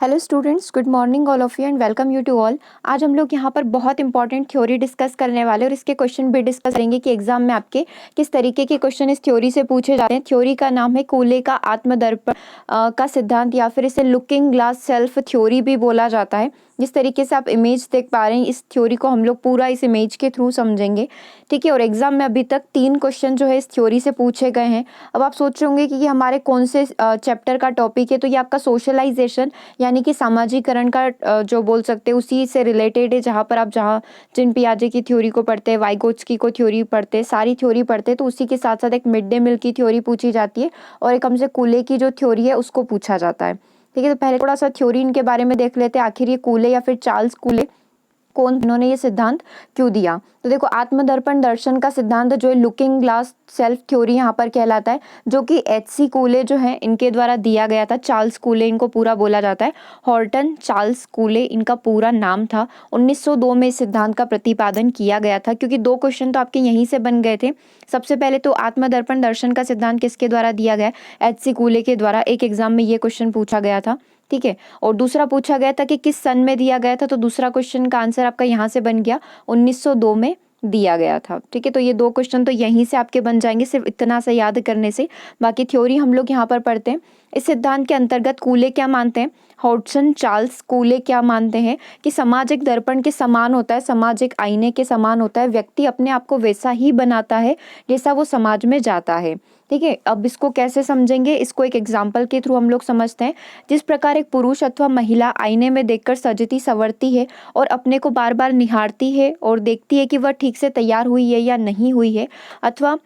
Hello students, good morning all of you and welcome you to all. आज हम लोग यहाँ पर बहुत इंपॉर्टेंट थ्योरी डिस्कस करने वाले और इसके क्वेश्चन भी डिस्कस करेंगे कि एग्जाम में आपके किस तरीके के क्वेश्चन इस थ्योरी से पूछे जाते हैं। थ्योरी का नाम है कूले का आत्मदर्पण का सिद्धांत, या फिर इसे लुकिंग ग्लास सेल्फ थ्योरी भी बोला जाता है। जिस तरीके से आप इमेज देख पा रहे हैं, इस थ्योरी को हम लोग पूरा इस इमेज के थ्रू समझेंगे, ठीक है। और एग्जाम में अभी तक 3 क्वेश्चन जो है इस थ्योरी से पूछे गए हैं। अब आप सोच रहे होंगे कि ये हमारे कौन से चैप्टर का टॉपिक है, तो ये आपका सोशलाइजेशन यानी कि सामाजिकरण का जो बोल सकते हैं उसी से रिलेटेड है, जहाँ पर आप जिन पियाजे की थ्योरी को पढ़ते हैं, वाइगोत्स्की को थ्योरी पढ़ते हैं, सारी थ्योरी पढ़ते हैं, तो उसी के साथ साथ एक मिड डे मील की थ्योरी पूछी जाती है और एक हमसे कूले की जो थ्योरी है उसको पूछा जाता है, ठीक है। तो पहले थोड़ा सा थ्योरी इनके बारे में देख लेते हैं। आखिर ये कूले या फिर चार्ल्स कूले कौन, इन्होंने ये सिद्धांत क्यों दिया? तो देखो, आत्मदर्पण दर्शन का सिद्धांत जो है लुकिंग ग्लास सेल्फ थ्योरी यहाँ पर कहलाता है, जो कि एच.सी. कूले जो है इनके द्वारा दिया गया था। चार्ल्स कूले इनको पूरा बोला जाता है, हॉर्टन चार्ल्स कूले इनका पूरा नाम था। 1902 में इस सिद्धांत का प्रतिपादन किया गया था। क्योंकि 2 क्वेश्चन तो आपके यहीं से बन गए थे। सबसे पहले तो आत्मदर्पण दर्शन का सिद्धांत किसके द्वारा दिया गया? एच.सी. कूले के द्वारा। एक एग्जाम में ये क्वेश्चन पूछा गया था, ठीक है। और दूसरा पूछा गया था कि किस सन में दिया गया था, तो दूसरा क्वेश्चन का आंसर आपका यहाँ से बन गया, 1902 में दिया गया था, ठीक है। तो ये 2 क्वेश्चन तो यहीं से आपके बन जाएंगे सिर्फ इतना सा याद करने से। बाकी थ्योरी हम लोग यहाँ पर पढ़ते हैं। इस सिद्धांत के अंतर्गत कूले क्या मानते हैं, हॉडसन चार्ल्स कूले क्या मानते हैं कि समाज एक दर्पण के समान होता है, समाज एक आईने के समान होता है। व्यक्ति अपने आप को वैसा ही बनाता है जैसा वो समाज में जाता है, ठीक है। अब इसको कैसे समझेंगे, इसको एक एग्जाम्पल के थ्रू हम लोग समझते हैं। जिस प्रकार एक पुरुष अथवा महिला आईने में देखकर सजती संवरती है और अपने को बार बार निहारती है और देखती है कि वह ठीक से तैयार हुई है या नहीं हुई है, अथवा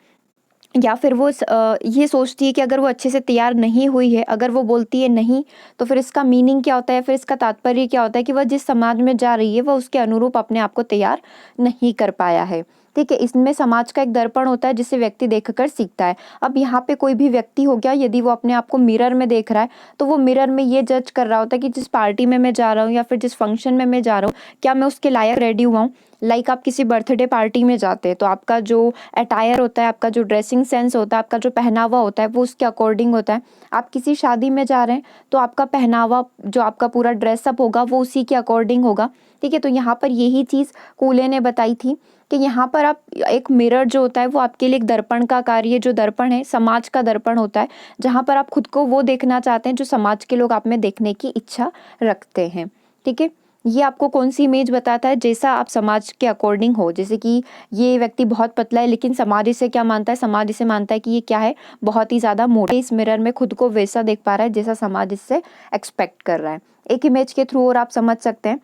या फिर वो ये सोचती है कि अगर वो अच्छे से तैयार नहीं हुई है, अगर वो बोलती है नहीं, तो फिर इसका मीनिंग क्या होता है, फिर इसका तात्पर्य क्या होता है कि वह जिस समाज में जा रही है वह उसके अनुरूप अपने आप को तैयार नहीं कर पाया है, ठीक है। इसमें समाज का एक दर्पण होता है जिसे व्यक्ति देखकर सीखता है। अब यहाँ पे कोई भी व्यक्ति हो गया, यदि वो अपने आप को मिरर में देख रहा है, तो वो मिरर में ये जज कर रहा होता है कि जिस पार्टी में मैं जा रहा हूँ या फिर जिस फंक्शन में मैं जा रहा हूँ, क्या मैं उसके लायक रेडी हुआ हूँ। लाइक आप किसी बर्थडे पार्टी में जाते हैं तो आपका जो अटायर होता है, आपका जो ड्रेसिंग सेंस होता है, आपका जो पहनावा होता है वो उसके अकॉर्डिंग होता है। आप किसी शादी में जा रहे हैं तो आपका पहनावा, जो आपका पूरा ड्रेसअप होगा वो उसी के अकॉर्डिंग होगा, ठीक है। तो यहाँ पर यही चीज़ कूले ने बताई थी कि यहाँ पर आप एक मिरर जो होता है वो आपके लिए एक दर्पण का कार्य, जो दर्पण है समाज का दर्पण होता है, जहाँ पर आप खुद को वो देखना चाहते हैं जो समाज के लोग आप में देखने की इच्छा रखते हैं, ठीक है। ये आपको कौन सी इमेज बताता है, जैसा आप समाज के अकॉर्डिंग हो। जैसे कि ये व्यक्ति बहुत पतला है लेकिन समाज इसे क्या मानता है, समाज इसे मानता है कि ये क्या है, बहुत ही ज़्यादा मोटा। इस मिरर में खुद को वैसा देख पा रहा है जैसा समाज इससे एक्सपेक्ट कर रहा है। एक इमेज के थ्रू और आप समझ सकते हैं।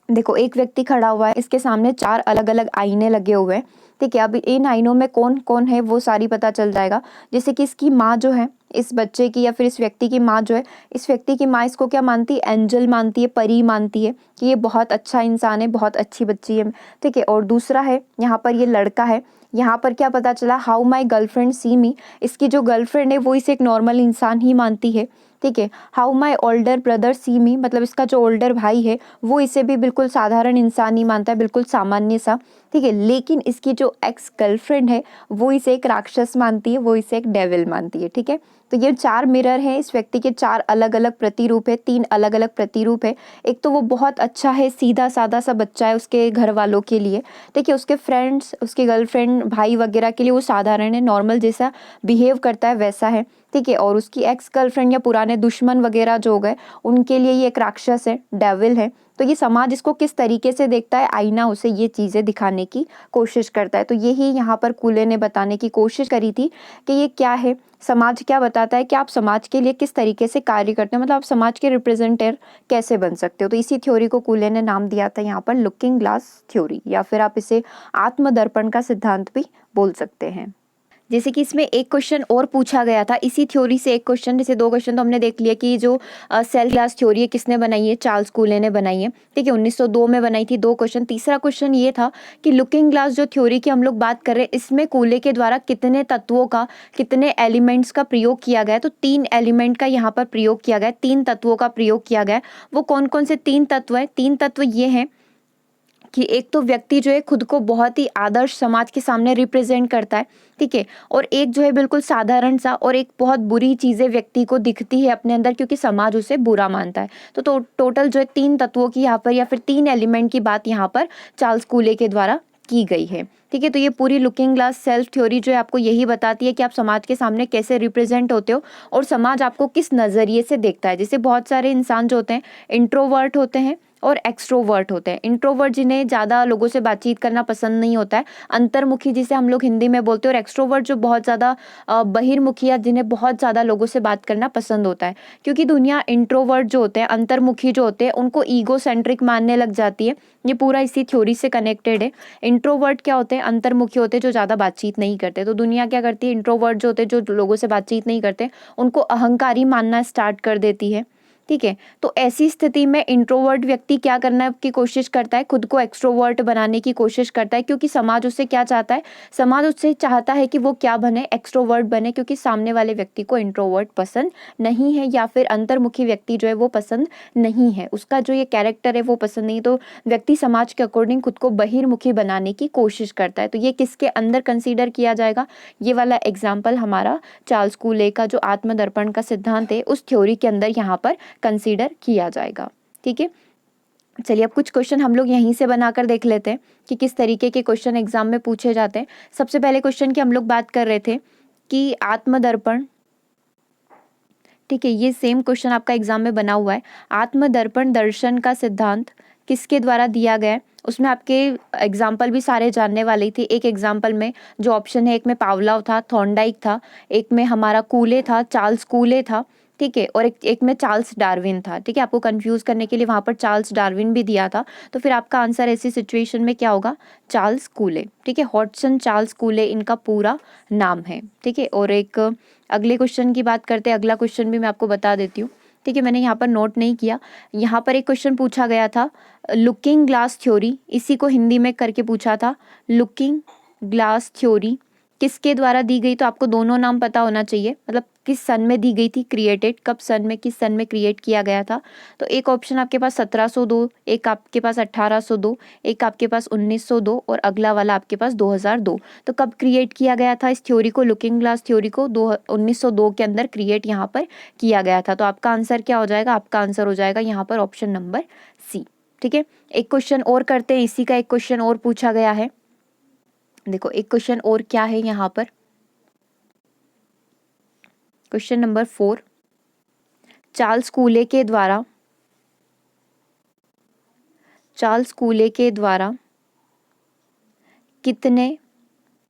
देखो, एक व्यक्ति खड़ा हुआ है, इसके सामने 4 अलग अलग आईने लगे हुए हैं, ठीक है। अब इन आईनों में कौन कौन है वो सारी पता चल जाएगा। जैसे कि इसकी माँ जो है, इस बच्चे की या फिर इस व्यक्ति की माँ जो है, इस व्यक्ति की माँ इसको क्या मानती है, एंजल मानती है, परी मानती है कि ये बहुत अच्छा इंसान है, बहुत अच्छी बच्ची है, ठीक है। और दूसरा है, यहाँ पर ये लड़का है, यहाँ पर क्या पता चला, हाउ माई गर्लफ्रेंड सी मी, इसकी जो गर्लफ्रेंड है वो इसे एक नॉर्मल इंसान ही मानती है, ठीक है। हाउ माई ओल्डर ब्रदर सी मी, मतलब इसका जो ओल्डर भाई है वो इसे भी बिल्कुल साधारण इंसान ही मानता है, बिल्कुल सामान्य सा, ठीक है। लेकिन इसकी जो एक्स गर्लफ्रेंड है वो इसे एक राक्षस मानती है, वो इसे एक डेविल मानती है, ठीक है। तो ये 4 मिरर हैं, इस व्यक्ति के 4 अलग अलग प्रतिरूप है, 3 अलग अलग प्रतिरूप है। एक तो वो बहुत अच्छा है, सीधा साधा सा बच्चा है उसके घर वालों के लिए, ठीक है। उसके फ्रेंड्स, उसके गर्लफ्रेंड, भाई वगैरह के लिए वो साधारण है, नॉर्मल जैसा बिहेव करता है वैसा है, ठीक है। और उसकी एक्स गर्लफ्रेंड या पुराने दुश्मन वगैरह जो हो गए, उनके लिए ये एक राक्षस है, डेविल है। तो ये समाज इसको किस तरीके से देखता है, आईना उसे ये चीज़ें दिखाने की कोशिश करता है। तो यही यहाँ पर कूले ने बताने की कोशिश करी थी कि ये क्या है, समाज क्या बताता है कि आप समाज के लिए किस तरीके से कार्य करते हो, मतलब आप समाज के रिप्रेजेंटेटिव कैसे बन सकते हो। तो इसी थ्योरी को कूले ने नाम दिया था यहाँ पर लुकिंग ग्लास थ्योरी, या फिर आप इसे आत्मदर्पण का सिद्धांत भी बोल सकते हैं। जैसे कि इसमें एक क्वेश्चन और पूछा गया था इसी थ्योरी से, एक क्वेश्चन, जैसे 2 क्वेश्चन तो हमने देख लिया कि जो सेल ग्लास थ्योरी है किसने बनाई है, चार्ल्स कूले ने बनाई है, ठीक है। 1902 में बनाई थी। 2 क्वेश्चन। तीसरा क्वेश्चन ये था कि लुकिंग ग्लास जो थ्योरी की हम लोग बात कर रहे हैं, इसमें कूले के द्वारा कितने तत्वों का, कितने एलिमेंट्स का प्रयोग किया गया है। तो 3 एलिमेंट का यहाँ पर प्रयोग किया गया है, 3 तत्वों का प्रयोग किया गया है। वो कौन कौन से 3 तत्व है? 3 तत्व ये हैं कि एक तो व्यक्ति जो है खुद को बहुत ही आदर्श समाज के सामने रिप्रेजेंट करता है, ठीक है, और एक जो है बिल्कुल साधारण सा और एक बहुत बुरी चीज़ें व्यक्ति को दिखती है अपने अंदर क्योंकि समाज उसे बुरा मानता है। तो टोटल जो है 3 तत्वों की यहाँ पर या फिर 3 एलिमेंट की बात यहाँ पर चार्ल्स कूले के द्वारा की गई है, ठीक है। तो ये पूरी लुकिंग ग्लास सेल्फ थ्योरी जो है आपको यही बताती है कि आप समाज के सामने कैसे रिप्रेजेंट होते हो और समाज आपको किस नज़रिए से देखता है। जैसे बहुत सारे इंसान जो होते हैं इंट्रोवर्ट होते हैं और एक्सट्रोवर्ट होते हैं। इंट्रोवर्ट जिन्हें ज़्यादा लोगों से बातचीत करना पसंद नहीं होता है, अंतर्मुखी जिसे हम लोग हिंदी में बोलते हैं, और एक्सट्रोवर्ट जो बहुत ज़्यादा बहिर्मुखी या जिन्हें बहुत ज़्यादा लोगों से बात करना पसंद होता है। क्योंकि दुनिया इंट्रोवर्ट जो होते हैं, अंतर्मुखी जो होते हैं, उनको ईगो सेंट्रिक मानने लग जाती है। ये पूरा इसी थ्योरी से कनेक्टेड है। इंट्रोवर्ट क्या होते हैं? अंतर्मुखी होते हैं जो ज़्यादा बातचीत नहीं करते। तो दुनिया क्या करती है? इंट्रोवर्ट जो होते हैं जो लोगों से बातचीत नहीं करते उनको अहंकारी मानना स्टार्ट कर देती है, ठीक है। तो ऐसी स्थिति में इंट्रोवर्ट व्यक्ति क्या करने की कोशिश करता है? खुद को एक्सट्रोवर्ट बनाने की कोशिश करता है क्योंकि समाज उससे क्या चाहता है? समाज उससे चाहता है कि वो क्या बने? एक्सट्रोवर्ट बने, क्योंकि सामने वाले व्यक्ति को इंट्रोवर्ट पसंद नहीं है या फिर अंतर्मुखी व्यक्ति जो है वो पसंद नहीं है, उसका जो ये कैरेक्टर है वो पसंद नहीं। तो व्यक्ति समाज के अकॉर्डिंग खुद को बहिर्मुखी बनाने की कोशिश करता है। तो ये किसके अंदर कंसीडर किया जाएगा? ये वाला एग्जाम्पल हमारा चार्ल्स कूले का जो आत्मदर्पण का सिद्धांत है उस थ्योरी के अंदर यहाँ पर कंसीडर किया जाएगा, ठीक है। चलिए अब कुछ क्वेश्चन हम लोग यहीं से बनाकर देख लेते हैं कि किस तरीके के क्वेश्चन एग्जाम में पूछे जाते हैं। सबसे पहले क्वेश्चन की हम लोग बात कर रहे थे कि आत्मदर्पण, ठीक है, ये सेम क्वेश्चन आपका एग्जाम में बना हुआ है। आत्मदर्पण दर्शन का सिद्धांत किसके द्वारा दिया गया है? उसमें आपके एग्जाम्पल भी सारे जानने वाले थे। एक एग्जाम्पल में जो ऑप्शन है, एक में पावलोव था, थॉर्नडाइक था, एक में हमारा कूले था, चार्ल्स कूले था, ठीक है, और एक में चार्ल्स डार्विन था, ठीक है। आपको कंफ्यूज करने के लिए वहाँ पर चार्ल्स डार्विन भी दिया था। तो फिर आपका आंसर ऐसी सिचुएशन में क्या होगा? चार्ल्स कूले, ठीक है। हॉटसन चार्ल्स कूले इनका पूरा नाम है, ठीक है। और एक अगले क्वेश्चन की बात करते हैं। अगला क्वेश्चन भी मैं आपको बता देती हूँ, ठीक है, मैंने यहाँ पर नोट नहीं किया। यहाँ पर एक क्वेश्चन पूछा गया था लुकिंग ग्लास थ्योरी, इसी को हिंदी में करके पूछा था। लुकिंग ग्लास थ्योरी किसके द्वारा दी गई? तो आपको दोनों नाम पता होना चाहिए, मतलब किस सन में दी गई थी, क्रिएटेड कब सन में, किस सन में क्रिएट किया गया था। तो एक ऑप्शन आपके पास 1702, एक आपके पास 1802, एक आपके पास 1902 और अगला वाला आपके पास 2002। तो कब क्रिएट किया गया था इस थ्योरी को, लुकिंग ग्लास थ्योरी को? 1902 के अंदर क्रिएट यहाँ पर किया गया था। तो आपका आंसर क्या हो जाएगा? आपका आंसर हो जाएगा यहाँ पर ऑप्शन नंबर सी, ठीक है। एक क्वेश्चन और करते हैं, इसी का एक क्वेश्चन और पूछा गया है। देखो एक क्वेश्चन और क्या है यहाँ पर, क्वेश्चन नंबर 4, चार्ल्स कूले के द्वारा कितने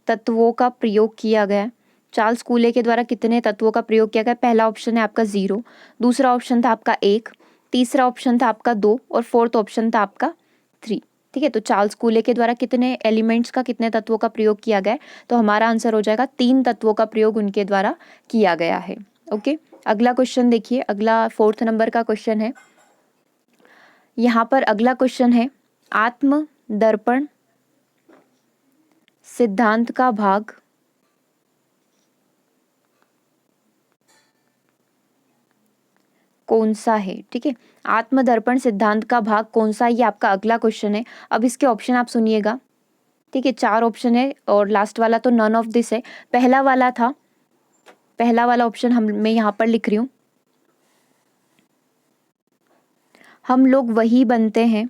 तत्वों का प्रयोग किया गया? चार्ल्स कूले के द्वारा कितने तत्वों का प्रयोग किया गया? पहला ऑप्शन है आपका 0, दूसरा ऑप्शन था आपका 1, तीसरा ऑप्शन था आपका 2 और फोर्थ ऑप्शन था आपका 3, ठीक है। तो चार्ल्स कूले के द्वारा कितने एलिमेंट्स का, कितने तत्वों का प्रयोग किया गया? तो हमारा आंसर हो जाएगा 3 तत्वों का प्रयोग उनके द्वारा किया गया है, ओके। अगला क्वेश्चन देखिए, अगला 4th नंबर का क्वेश्चन है। यहाँ पर अगला क्वेश्चन है आत्म दर्पण सिद्धांत का भाग कौन सा है, ठीक है। आत्मदर्पण सिद्धांत का भाग कौन सा है, ये आपका अगला क्वेश्चन है। अब इसके ऑप्शन आप सुनिएगा, ठीक है। 4 ऑप्शन है और लास्ट वाला तो नन ऑफ दिस है। पहला वाला ऑप्शन मैं यहाँ पर लिख रही हूँ, हम लोग वही बनते हैं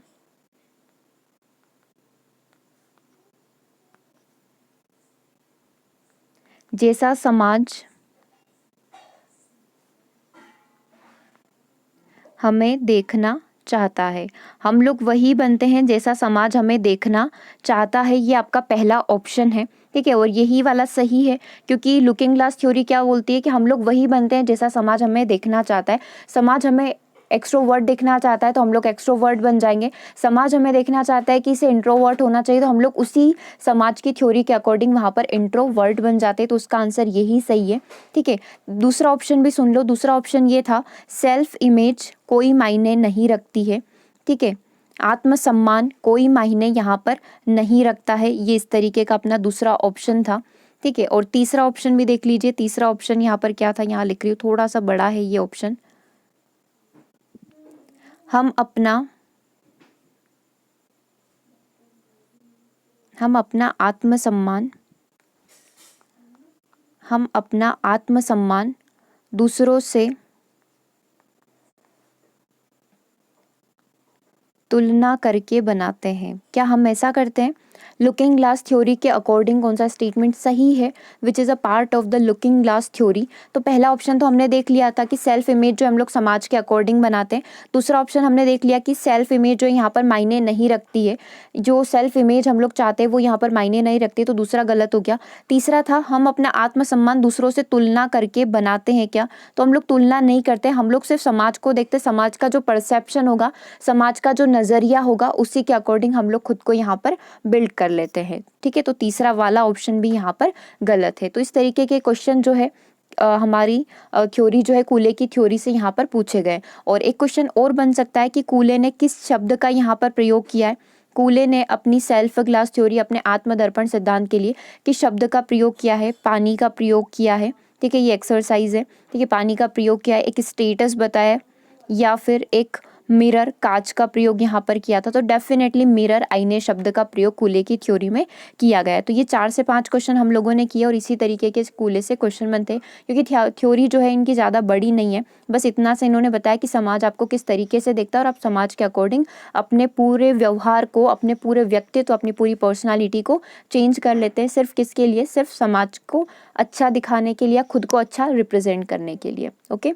जैसा समाज हमें देखना चाहता है। हम लोग वही बनते हैं जैसा समाज हमें देखना चाहता है, ये आपका पहला ऑप्शन है, ठीक है। और यही वाला सही है क्योंकि लुकिंग ग्लास थ्योरी क्या बोलती है कि हम लोग वही बनते हैं जैसा समाज हमें देखना चाहता है। समाज हमें एक्सट्रोवर्ट देखना चाहता है तो हम लोग एक्सट्रोवर्ट बन जाएंगे। समाज हमें देखना चाहता है कि इसे इंट्रोवर्ट होना चाहिए तो हम लोग उसी समाज की थ्योरी के अकॉर्डिंग वहाँ पर इंट्रोवर्ट बन जाते हैं। तो उसका आंसर यही सही है, ठीक है। दूसरा ऑप्शन भी सुन लो, दूसरा ऑप्शन ये था सेल्फ इमेज कोई मायने नहीं रखती है, ठीक है। आत्मसम्मान कोई मायने यहाँ पर नहीं रखता है, ये इस तरीके का अपना दूसरा ऑप्शन था, ठीक है। और तीसरा ऑप्शन भी देख लीजिए, तीसरा ऑप्शन यहाँ पर क्या था, यहाँ लिख रही हूँ, थोड़ा सा बड़ा है ये ऑप्शन, हम अपना हम अपना आत्मसम्मान दूसरों से तुलना करके बनाते हैं। क्या हम ऐसा करते हैं? लुकिंग ग्लास थ्योरी के अकॉर्डिंग कौन सा स्टेटमेंट सही है, which is a part of the looking glass theory? तो पहला ऑप्शन तो हमने देख लिया था कि सेल्फ इमेज जो हम लोग समाज के अकॉर्डिंग बनाते हैं। दूसरा ऑप्शन हमने देख लिया कि सेल्फ इमेज जो यहाँ पर मायने नहीं रखती है, जो सेल्फ इमेज हम लोग चाहते हैं वो यहाँ पर मायने नहीं रखती, तो दूसरा गलत हो गया। तीसरा था हम अपना आत्मसम्मान दूसरों से तुलना करके बनाते हैं क्या? तो हम लोग तुलना नहीं करते, हम लोग सिर्फ समाज को देखते, समाज का जो परसेप्शन होगा, समाज का जो नज़रिया होगा, उसी के अकॉर्डिंग हम लोग खुद को यहाँ पर बिल्ड कर लेते हैं। ठीक है, तो तीसरा वाला ऑप्शन भी यहाँ पर गलत है। तो इस तरीके के क्वेश्चन जो है हमारी थ्योरी जो है कूले की थ्योरी से यहाँ पर पूछे गए। और एक क्वेश्चन और बन सकता है कि कूले ने किस शब्द का यहाँ पर प्रयोग किया है। कूले ने अपनी सेल्फ ग्लास थ्योरी, अपने आत्मदर्पण सिद्धांत के लिए किस शब्द का प्रयोग किया है? पानी का प्रयोग किया है। ठीक है, ये एक्सरसाइज है। ठीक है, पानी का प्रयोग किया है, एक स्टेटस बताया, या फिर एक मिरर, कांच का प्रयोग यहाँ पर किया था। तो डेफिनेटली मिरर, आईने शब्द का प्रयोग कूले की थ्योरी में किया गया है। तो ये 4 से 5 क्वेश्चन हम लोगों ने किए और इसी तरीके के कूले से क्वेश्चन बनते हैं, क्योंकि थ्योरी जो है इनकी ज़्यादा बड़ी नहीं है। बस इतना से इन्होंने बताया कि समाज आपको किस तरीके से देखता है और आप समाज के अकॉर्डिंग अपने पूरे व्यवहार को, अपने पूरे व्यक्तित्व, अपनी पूरी पर्सनालिटी को चेंज कर लेते हैं। सिर्फ किसके लिए? सिर्फ समाज को अच्छा दिखाने के लिए, खुद को अच्छा रिप्रेजेंट करने के लिए। ओके,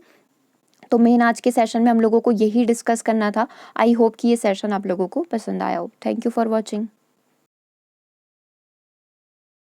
तो मेन आज के सेशन में हम लोगों को यही डिस्कस करना था। आई होप कि ये सेशन आप लोगों को पसंद आया हो। Thank you for watching.